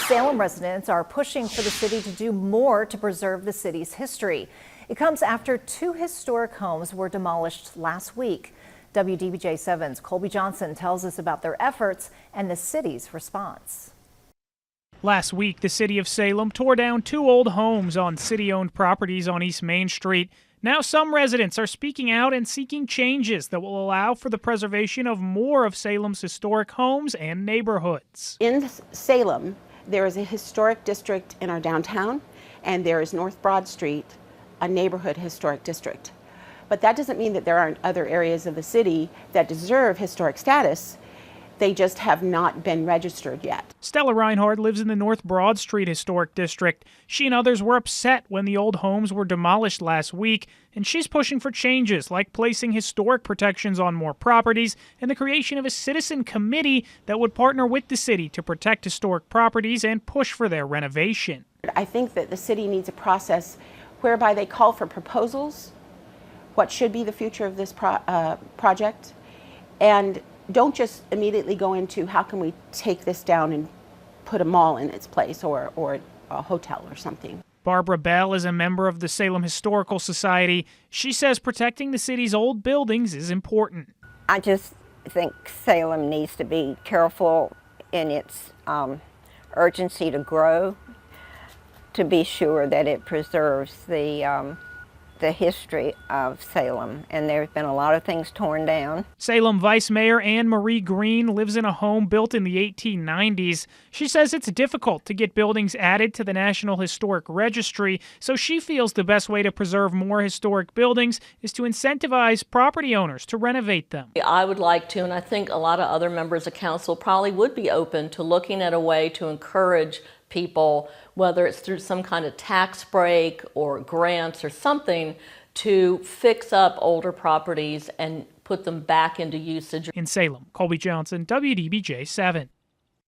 Salem residents are pushing for the city to do more to preserve the city's history. It comes after 2 historic homes were demolished last week. WDBJ7's Colby Johnson tells us about their efforts and the city's response. Last week, the city of Salem tore down 2 old homes on city-owned properties on East Main Street. Now some residents are speaking out and seeking changes that will allow for the preservation of more of Salem's historic homes and neighborhoods. In Salem, there is a historic district in our downtown, and there is North Broad Street, a neighborhood historic district. But that doesn't mean that there aren't other areas of the city that deserve historic status. They just have not been registered yet. Stella Reinhardt lives in the North Broad Street Historic District. She and others were upset when the old homes were demolished last week, and she's pushing for changes like placing historic protections on more properties and the creation of a citizen committee that would partner with the city to protect historic properties and push for their renovation. I think that the city needs a process whereby they call for proposals, what should be the future of this project, and don't just immediately go into how can we take this down and put a mall in its place or a hotel or something. Barbara Bell is a member of the Salem Historical Society. She says protecting the city's old buildings is important. I just think Salem needs to be careful in its urgency to grow, to be sure that it preserves the history of Salem, and there's been a lot of things torn down. Salem Vice Mayor Anne Marie Green lives in a home built in the 1890s. She says it's difficult to get buildings added to the National Historic Registry, so she feels the best way to preserve more historic buildings is to incentivize property owners to renovate them. I would like to, and I think a lot of other members of council probably would be open to looking at a way to encourage people, whether it's through some kind of tax break or grants or something, to fix up older properties and put them back into usage. In Salem, Colby Johnson, WDBJ 7.